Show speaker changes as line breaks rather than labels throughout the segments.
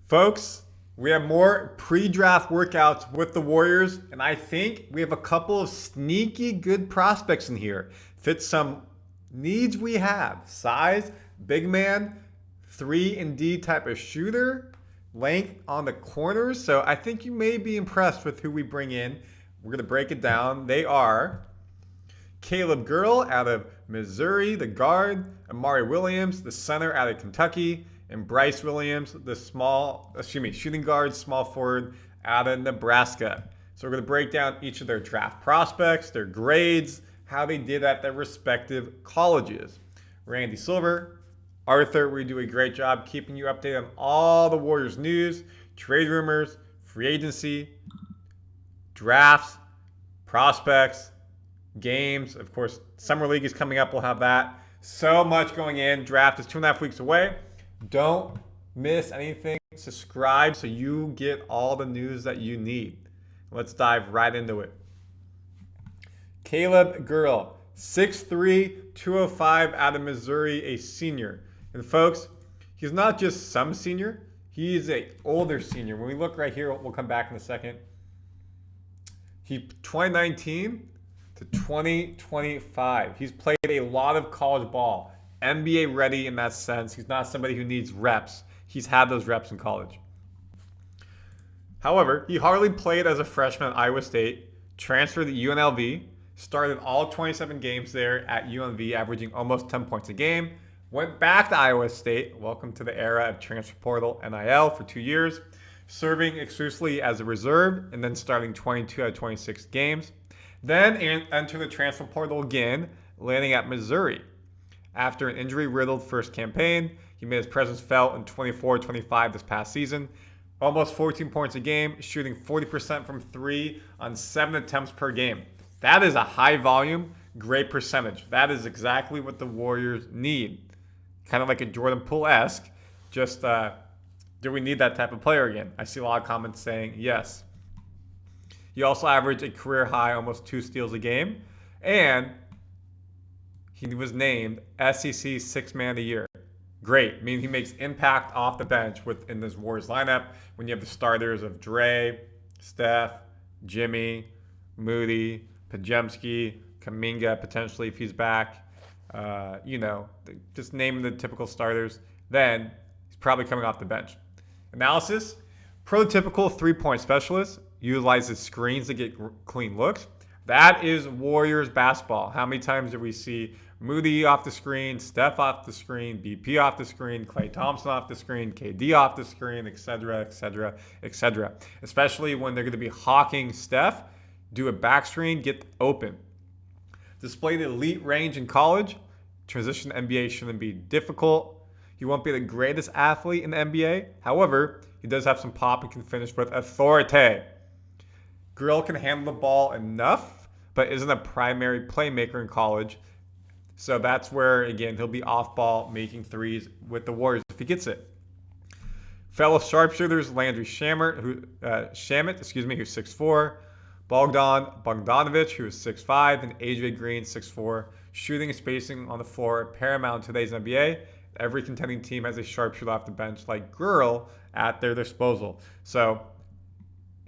Folks, we have more pre-draft workouts with the Warriors, and I think we have a couple of sneaky good prospects in here. Fit some needs we have. Size, big man, 3-and-D type of shooter, length on the corners. So I think you may be impressed with who we bring in. We're going to break it down. They are Caleb Girl out of Missouri, the guard, Amari Williams, the center out of Kentucky, and Brice Williams, the shooting guard, small forward out of Nebraska. So we're going to break down each of their draft prospects, their grades, how they did at their respective colleges. Randy Silver, Arthur, we do a great job keeping you updated on all the Warriors news, trade rumors, free agency, drafts, prospects, games. Of course, Summer League is coming up. We'll have that. So much going in. Draft is 2.5 weeks away. Don't miss anything. Subscribe so you get all the news that you need. Let's dive right into it. Caleb Girl, 6'3", 205 out of Missouri, a senior. And folks, he's not just some senior. He's an older senior. When we look right here, we'll come back in a second. He 2019 to 2025. He's played a lot of college ball. NBA ready in that sense. He's not somebody who needs reps. He's had those reps in college. However, he hardly played as a freshman at Iowa State, transferred to UNLV, started all 27 games there at UNLV, averaging almost 10 points a game, went back to Iowa State, welcome to the era of transfer portal NIL for 2 years, serving exclusively as a reserve and then starting 22 out of 26 games. Then entered the transfer portal again, landing at Missouri. After an injury-riddled first campaign, he made his presence felt in 24-25 this past season. Almost 14 points a game, shooting 40% from three on 7 attempts per game. That is a high volume, great percentage. That is exactly what the Warriors need. Kind of like a Jordan Poole-esque. Just, do we need that type of player again? I see a lot of comments saying yes. He also averaged a career high, almost 2 steals a game. And he was named SEC Sixth Man of the Year. Great. I mean, he makes impact off the bench within this Warriors lineup when you have the starters of Dre, Steph, Jimmy, Moody, Podziemski, Kuminga potentially if he's back. Just naming the typical starters. Then he's probably coming off the bench. Analysis. Prototypical three-point specialist. Utilizes screens to get clean looks. That is Warriors basketball. How many times do we see Moody off the screen, Steph off the screen, BP off the screen, Klay Thompson off the screen, KD off the screen, etc., etc., etc. Especially when they're going to be hawking Steph, do a back screen, get open. Displayed elite range in college. Transition to NBA shouldn't be difficult. He won't be the greatest athlete in the NBA. However, he does have some pop and can finish with authority. Girl can handle the ball enough, but isn't a primary playmaker in college. So that's where, again, he'll be off ball making threes with the Warriors if he gets it. Fellow sharpshooters, Landry Shamet, who's 6'4", Bogdanovic, who is 6'5", and AJ Green, 6'4". Shooting and spacing on the floor paramount in today's NBA. Every contending team has a sharpshooter off the bench like Girl at their disposal. So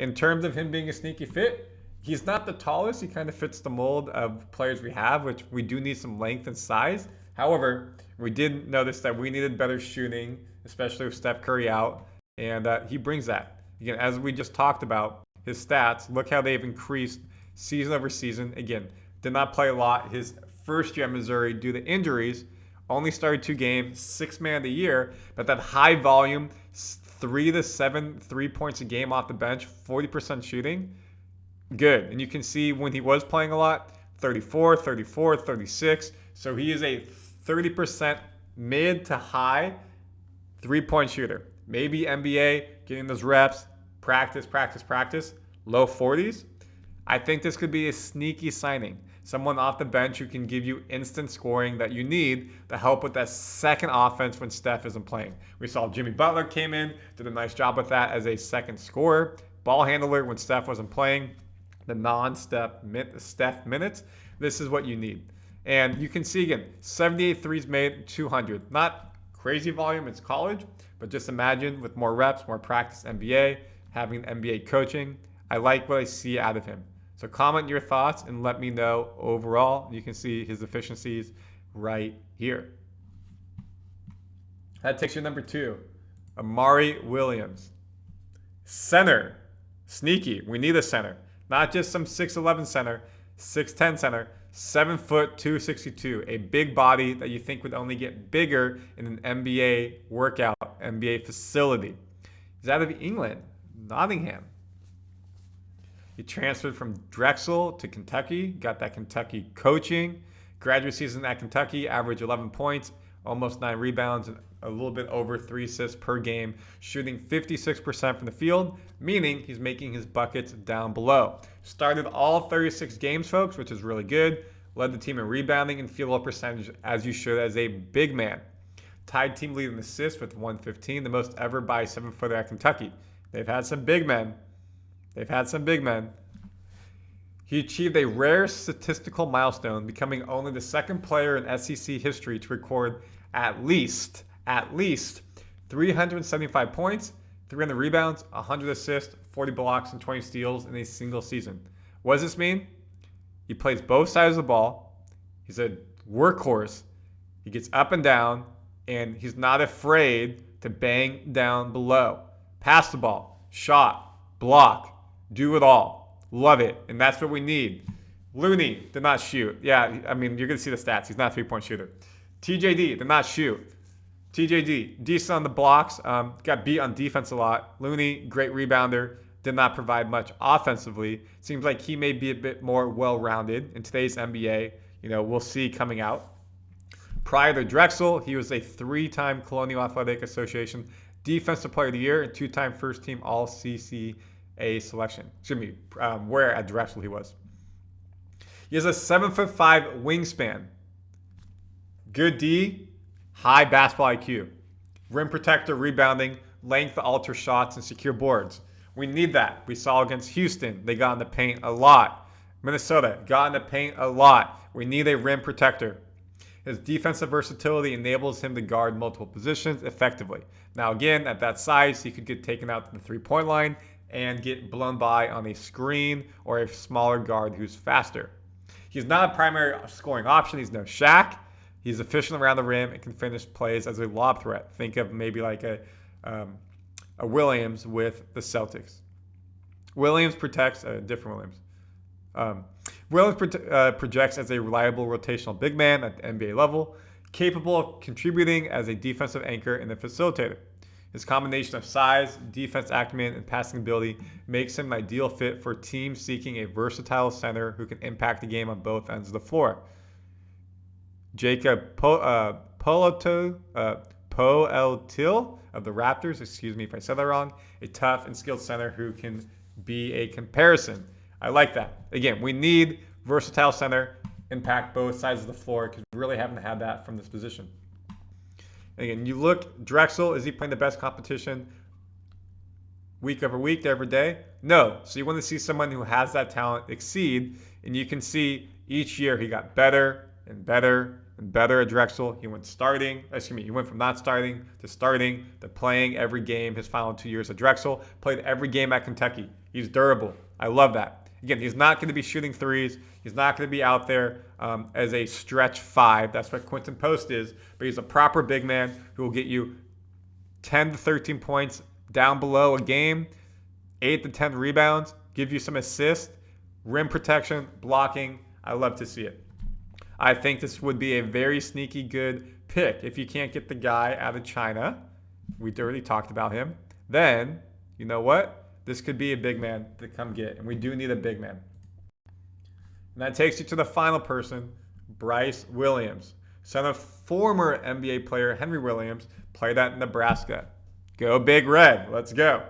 in terms of him being a sneaky fit, he's not the tallest. He kind of fits the mold of players we have, which we do need some length and size. However, we did notice that we needed better shooting, especially with Steph Curry out, and he brings that. Again, as we just talked about, his stats, look how they've increased season over season. Again, did not play a lot his first year at Missouri due to injuries. Only started 2 games, 6th man of the year, but that high volume, 3 to 7 3 points a game off the bench, 40% shooting, good. And you can see when he was playing a lot, 34, 34, 36. So he is a 30% mid to high 3-point shooter. Maybe NBA, getting those reps, practice, low 40s. I think this could be a sneaky signing. Someone off the bench who can give you instant scoring that you need to help with that second offense when Steph isn't playing. We saw Jimmy Butler came in, did a nice job with that as a second scorer. Ball handler when Steph wasn't playing. The non-Steph minutes. This is what you need. And you can see again, 78 threes made, 200. Not crazy volume, it's college, But just imagine with more reps, more practice NBA, having NBA coaching, I like what I see out of him. So comment your thoughts and let me know overall. You can see his efficiencies right here. That takes you to number 2, Amari Williams. Center. Sneaky. We need a center. Not just some 6'11 center, 6'10 center, 7 foot 262. A big body that you think would only get bigger in an NBA workout, NBA facility. He's out of England, Nottingham. He transferred from Drexel to Kentucky, got that Kentucky coaching. Graduate season at Kentucky, averaged 11 points, almost 9 rebounds, and a little bit over 3 assists per game, shooting 56% from the field, meaning he's making his buckets down below. Started all 36 games, folks, which is really good. Led the team in rebounding and field goal percentage, as you should as a big man. Tied team lead in assists with 115, the most ever by a 7-footer at Kentucky. They've had some big men. He achieved a rare statistical milestone, becoming only the second player in SEC history to record at least 375 points, 300 rebounds, 100 assists, 40 blocks, and 20 steals in a single season. What does this mean? He plays both sides of the ball. He's a workhorse. He gets up and down, and he's not afraid to bang down below. Pass the ball, shot, block, do it all. Love it, and that's what we need. Looney did not shoot. Yeah, I mean, you're going to see the stats. He's not a three-point shooter. TJD did not shoot. TJD, decent on the blocks, got beat on defense a lot. Looney, great rebounder, did not provide much offensively. Seems like he may be a bit more well-rounded in today's NBA. We'll see coming out. Prior to Drexel, he was a 3-time Colonial Athletic Association Defensive Player of the Year and 2-time first-team All-CCA selection. Where at Drexel he was. He has a 7'5" wingspan. Good D, high basketball IQ. Rim protector, rebounding, length to alter shots, and secure boards. We need that. We saw against Houston, they got in the paint a lot. Minnesota got in the paint a lot. We need a rim protector. His defensive versatility enables him to guard multiple positions effectively. Now again, at that size, he could get taken out to the three-point line and get blown by on a screen or a smaller guard who's faster. He's not a primary scoring option. He's no Shaq. He's efficient around the rim and can finish plays as a lob threat. Think of maybe like a Williams with the Celtics. Williams protects different Williams. Williams projects as a reliable rotational big man at the NBA level, capable of contributing as a defensive anchor and a facilitator. His combination of size, defense acumen, and passing ability makes him an ideal fit for teams seeking a versatile center who can impact the game on both ends of the floor. Jacob Poeltl of the Raptors, excuse me if I said that wrong, a tough and skilled center who can be a comparison. I like that. Again, we need versatile center, impact both sides of the floor because we really haven't had that from this position. Again, you look, Drexel, is he playing the best competition week over week, every day? No. So you want to see someone who has that talent exceed, and you can see each year he got better and better and better at Drexel. He went from not starting to playing every game his final 2 years at Drexel, played every game at Kentucky. He's durable. I love that. Again, he's not going to be shooting threes. He's not going to be out there as a stretch 5. That's what Quinten Post is. But he's a proper big man who will get you 10 to 13 points down below a game, 8 to 10 rebounds, give you some assists, rim protection, blocking. I love to see it. I think this would be a very sneaky good pick. If you can't get the guy out of China, we already talked about him, then you know what? This could be a big man to come get, and we do need a big man. And that takes you to the final person, Brice Williams, son of former NBA player Henry Williams, played at Nebraska. Go Big Red. Let's go.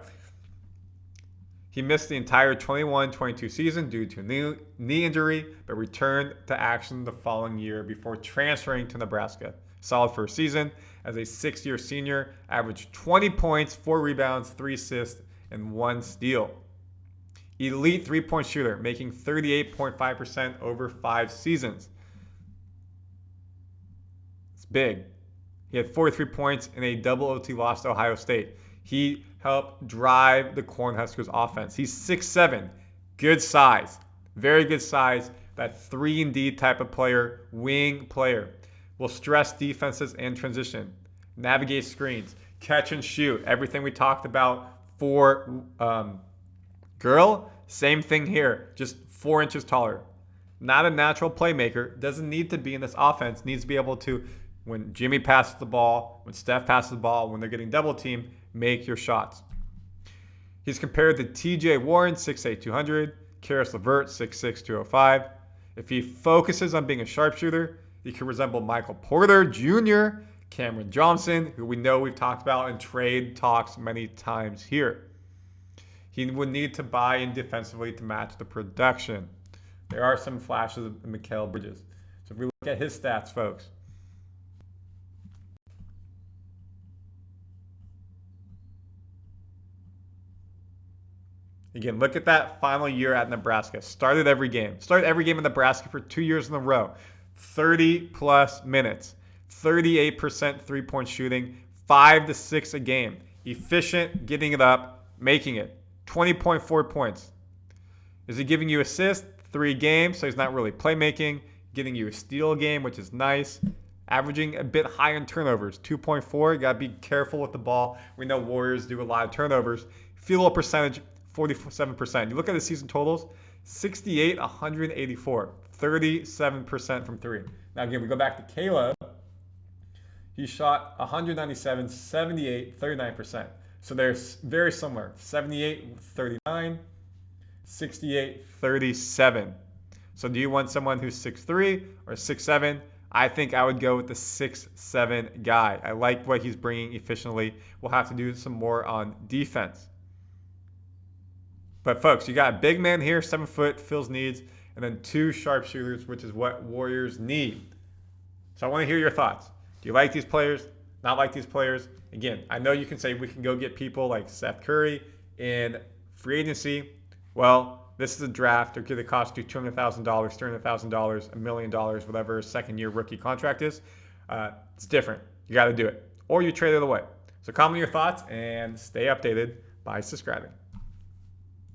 He missed the entire 21-22 season due to a knee injury, but returned to action the following year before transferring to Nebraska. Solid first season. As a 6-year senior, averaged 20 points, 4 rebounds, 3 assists, and 1 steal. Elite three-point shooter, making 38.5% over 5 seasons. It's big. He had 43 points in a double OT loss to Ohio State. He helped drive the Cornhuskers offense. He's 6'7", good size, very good size. That 3-and-D type of player, wing player, will stress defenses and transition, navigate screens, catch and shoot. Everything we talked about for girl, same thing here, just 4 inches taller. Not a natural playmaker, doesn't need to be in this offense, needs to be able to, when Jimmy passes the ball, when Steph passes the ball, when they're getting double teamed, make your shots. He's compared to TJ Warren, 6'8", 200, Karis LeVert, 6'6", 205. If he focuses on being a sharpshooter, he can resemble Michael Porter Jr., Cameron Johnson, who we know we've talked about in trade talks many times here. He would need to buy in defensively to match the production. There are some flashes of Mikal Bridges. So if we look at his stats, folks. Again, look at that final year at Nebraska. Started every game in Nebraska for 2 years in a row. 30-plus minutes. 38% three-point shooting. 5 to 6 a game. Efficient, getting it up, making it. 20.4 points. Is he giving you assists? 3 games, so he's not really playmaking. Getting you a steal game, which is nice. Averaging a bit high in turnovers. 2.4. You got to be careful with the ball. We know Warriors do a lot of turnovers. Field goal percentage, 47%. You look at the season totals, 68, 184, 37% from 3. Now again, we go back to Caleb. He shot 197, 78, 39%. So they're very similar. 78, 39, 68, 37. So do you want someone who's 6'3 or 6'7"? I think I would go with the 6'7" guy. I like what he's bringing efficiently. We'll have to do some more on defense. But folks, you got a big man here, 7 foot, fills needs, and then 2 sharpshooters, which is what Warriors need. So I want to hear your thoughts. Do you like these players? Not like these players? Again, I know you can say we can go get people like Steph Curry in free agency. Well, this is a draft. They're going to cost you $200,000, $300,000, $1 million, whatever second-year rookie contract is. It's different. You got to do it. Or you trade it away. So comment your thoughts and stay updated by subscribing.